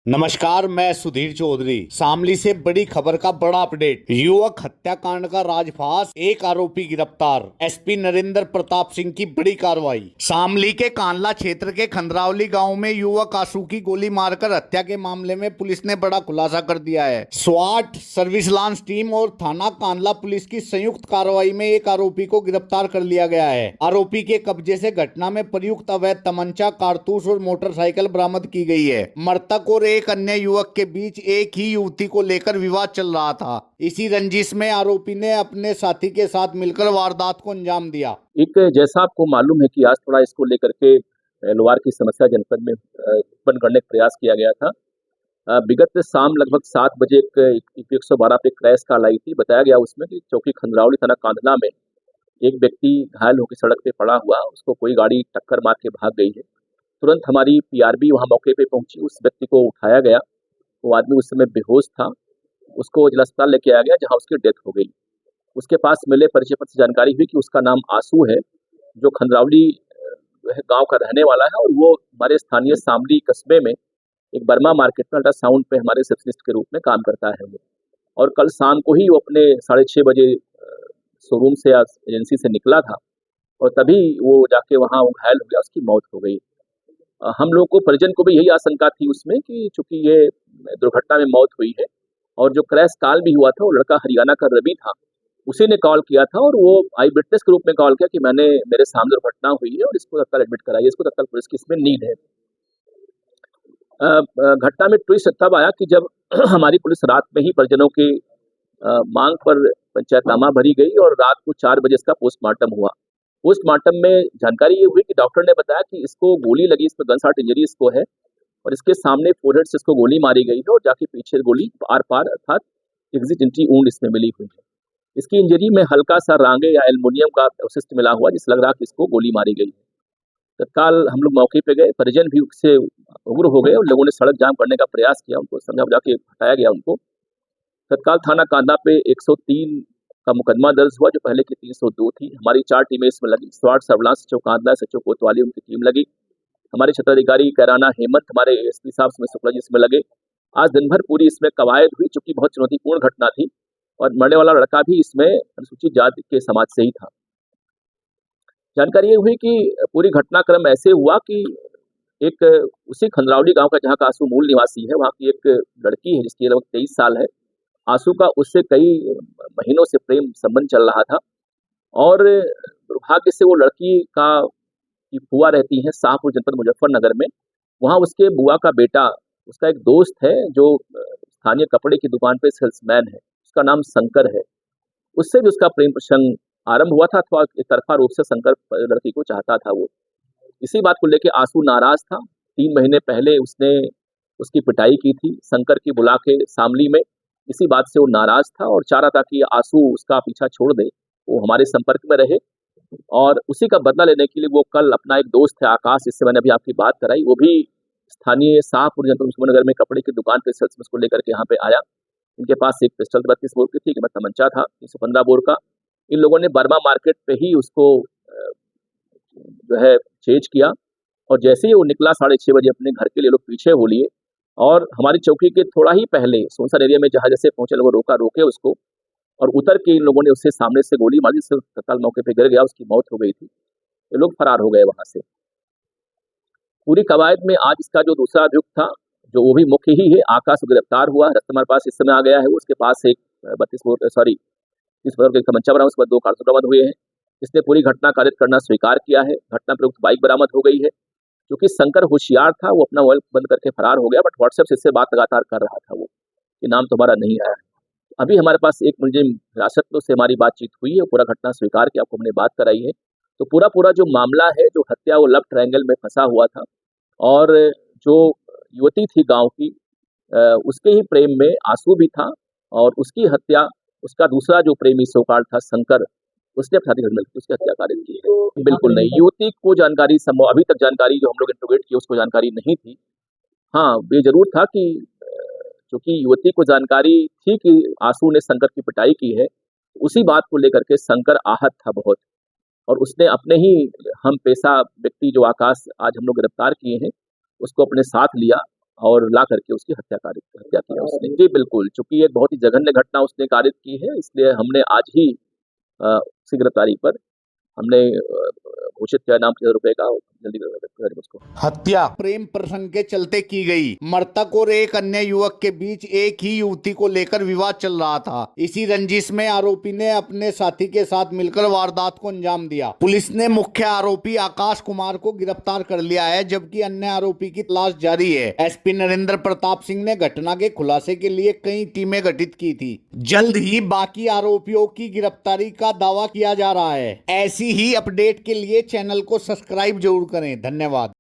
नमस्कार, मैं सुधीर चौधरी। शामली से बड़ी खबर का बड़ा अपडेट। युवक हत्याकांड का राजफास, एक आरोपी गिरफ्तार। एसपी नरेंद्र प्रताप सिंह की बड़ी कार्रवाई। शामली के कांडला क्षेत्र के खंदरावली गांव में युवक आशु की गोली मारकर हत्या के मामले में पुलिस ने बड़ा खुलासा कर दिया है। स्वाट, सर्विस लांस टीम और थाना कांडला पुलिस की संयुक्त कार्रवाई में एक आरोपी को गिरफ्तार कर लिया गया है। आरोपी के कब्जे से घटना में प्रयुक्त अवैध तमंचा, कारतूस और मोटरसाइकिल बरामद की गई है। मृतक और एक अन्य युवक के बीच एक ही युवती को लेकर विवाद चल रहा था। इसी रंजिश में आरोपी ने अपने साथी के साथ मिलकर वारदात को अंजाम दिया। एक जैसा आपको मालूम है कि आज थोड़ा इसको लेकर के लोहार की समस्या जनपद में उत्पन्न करने का प्रयास किया गया था। विगत शाम लगभग 7 बजे एक 112 पे क्रैश कॉल आई थी। बताया गया उसमें कि चौकी खंदरावली थाना कांधला में एक व्यक्ति घायल होकर सड़क पे पड़ा हुआ, उसको कोई गाड़ी टक्कर मार के भाग गई है। तुरंत हमारी पीआरबी वहां मौके पे पहुंची, उस व्यक्ति को उठाया गया। वो आदमी उस समय बेहोश था, उसको जिला अस्पताल लेके आया गया जहाँ उसकी डेथ हो गई। उसके पास मिले परिचय पत्र से जानकारी हुई कि उसका नाम आशु है, जो खंदरावली गांव का रहने वाला है और वो हमारे स्थानीय शामली कस्बे में एक बर्मा मार्केट में अल्ट्रासाउंड पे हमारे रिसेप्शनिस्ट के रूप में काम करता है वो। और कल शाम को ही वो अपने 6:30 बजे शोरूम से एजेंसी से निकला था और तभी वो जाके वहाँ वो घायल हो गया, उसकी मौत हो गई। हम लोग को परिजन को भी यही आशंका थी उसमें कि चूंकि ये दुर्घटना में मौत हुई है और जो क्रैश कॉल भी हुआ था वो लड़का हरियाणा का रवि था, उसी ने कॉल किया था और वो आई विटनेस के रूप में कॉल किया कि मेरे सामने दुर्घटना हुई है और इसको तत्काल एडमिट कराइए, इसको तत्काल पुलिस की इसमें नीड है। घटना में ट्विस्ट तब आया कि जब हमारी पुलिस रात में ही परिजनों की मांग पर पंचायतनामा भरी गई और रात को 4 बजे इसका पोस्टमार्टम हुआ। पोस्टमार्टम में जानकारी ये हुई कि डॉक्टर ने बताया कि इसको गोली लगी, इसमें गन शॉट इंजरी इसको है और इसके सामने फोरहेड से इसको गोली मारी गई है और जाके पीछे गोली आर पार अर्थात एग्जिट एंट्री वुंड इसमें मिली हुई है। इसकी इंजरी में हल्का सा रांगे या एल्युमिनियम का अवशिष्ट मिला हुआ, जिस लग रहा कि इसको गोली मारी गई है। तत्काल हम लोग मौके पे गए, परिजन भी उससे उग्र हो गए और लोगों ने सड़क जाम करने का प्रयास किया, उनको समझा बुझा के हटाया गया उनको। तत्काल थाना कांदा पे 103 का मुकदमा दर्ज हुआ, जो पहले की 302 थी। हमारी 4 टीमें इसमें लगी, स्वाट, सर्विलांस, सचिव कांदला, सचिव कोतवाली उनकी टीम लगी। हमारे क्षेत्राधिकारी कैराना हेमंत, हमारे एसपी साहब इसमें शुक्ला जी इसमें लगे। आज दिन भर पूरी इसमें कवायद हुई, चूंकि बहुत चुनौतीपूर्ण घटना थी और मरने वाला लड़का भी इसमें अनुसूचित जाति के समाज से ही था। जानकारी ये हुई कि पूरी घटनाक्रम ऐसे हुआ कि एक उसी खंदरावली गांव का, जहां का आशु मूल निवासी है, वहां की एक लड़की है जिसकी लगभग 23 साल है। आशु का उससे कई महीनों से प्रेम संबंध चल रहा था और दुर्भाग्य से वो लड़की की फुआ रहती है शाहपुर जनपद मुजफ्फरनगर में। वहाँ उसके बुआ का बेटा, उसका एक दोस्त है जो स्थानीय कपड़े की दुकान पे सेल्समैन है, उसका नाम शंकर है। उससे भी उसका प्रेम प्रसंग आरंभ हुआ था अथवा एक तरफा रूप से शंकर लड़की को चाहता था वो। इसी बात को लेकर आशु नाराज था। 3 महीने पहले उसने उसकी पिटाई की थी शंकर की बुला के शामली में। इसी बात से वो नाराज था और चाह रहा था कि आशु उसका पीछा छोड़ दे, वो हमारे संपर्क में रहे और उसी का बदला लेने के लिए वो कल अपना एक दोस्त है आकाश, जिससे मैंने अभी आपकी बात कराई, वो भी स्थानीय शाहपुर जनपद मुजफ्फरनगर में कपड़े की दुकान पे सेल्समैन को लेकर के यहाँ पे आया। इनके पास एक पिस्टल 32 बोर की थी, एक तमंचा था 315 बोर का। इन लोगों ने बर्मा मार्केट पे ही उसको जो है चेज किया और जैसे ही वो निकला 6:30 बजे अपने घर के लिए, लोग पीछे हो लिए और हमारी चौकी के थोड़ा ही पहले सोनसर एरिया में जहाँ जैसे पहुंचे लोगों रोके उसको और उतर के इन लोगों ने उससे सामने से गोली मारी, जिससे तत्काल मौके पे गिर गया, उसकी मौत हो गई थी। ये लोग फरार हो गए वहां से। पूरी कवायद में आज इसका जो दूसरा अभियुक्त था, जो वो भी मुख्य ही है, आकाश, गिरफ्तार हुआ। हमारे पास इस समय आ गया है। उसके पास एक 32 बोर सॉरी 30 बोर का तमंचा बरामद, उसके बाद 2 कारतूस बरामद हुए हैं। इसने पूरी घटना कारित करना स्वीकार किया है। घटना प्रयुक्त बाइक बरामद हो गई है। क्योंकि शंकर होशियार था, वो अपना मोबाइल बंद करके फरार हो गया, बट व्हाट्सएप से इससे बात लगातार कर रहा था वो कि नाम तुम्हारा नहीं आया है। अभी हमारे पास एक मुलजिम हिरासत में, उससे हमारी बातचीत हुई है, पूरा घटना स्वीकार किया, आपको हमने बात कराई है। तो पूरा जो मामला है, जो हत्या, वो लव ट्रायंगल में फंसा हुआ था और जो युवती थी गांव की, उसके ही प्रेम में आशु भी था और उसकी हत्या उसका दूसरा जो प्रेमी सोकार्ड था शंकर, उसने अपनी घर में उसकी हत्या कारित की है। बिल्कुल नहीं, युवती को जानकारी संभव अभी तक जानकारी जो हम लोग इंट्रोगेट किए उसको जानकारी नहीं थी। हाँ, ये जरूर था कि क्योंकि युवती को जानकारी थी कि आशु ने शंकर की पिटाई की है, उसी बात को लेकर के शंकर आहत था बहुत और उसने अपने ही हम पेशा व्यक्ति जो आकाश आज हम लोग गिरफ्तार किए हैं, उसको अपने साथ लिया और ला करके उसकी हत्या की है उसने। जी बिल्कुल, चूंकि एक बहुत ही जघन्य घटना उसने कारित की है, इसलिए हमने आज ही उसकी गिरफ्तारी पर हमने घोषित किया इनाम 1000 रुपए का। जल्दी करें उसको। हत्या प्रेम प्रसंग के चलते की गई। मृतक और एक अन्य युवक के बीच एक ही युवती को लेकर विवाद चल रहा था। इसी रंजिश में आरोपी ने अपने साथी के साथ मिलकर वारदात को अंजाम दिया। पुलिस ने मुख्य आरोपी आकाश कुमार को गिरफ्तार कर लिया है, जबकि अन्य आरोपी की तलाश जारी है। एसपी नरेंद्र प्रताप सिंह ने घटना के खुलासे के लिए कई टीमें गठित की थी। जल्द ही बाकी आरोपियों की गिरफ्तारी का दावा किया जा रहा है। ऐसी ही अपडेट के लिए चैनल को सब्सक्राइब जरूर करें। धन्यवाद।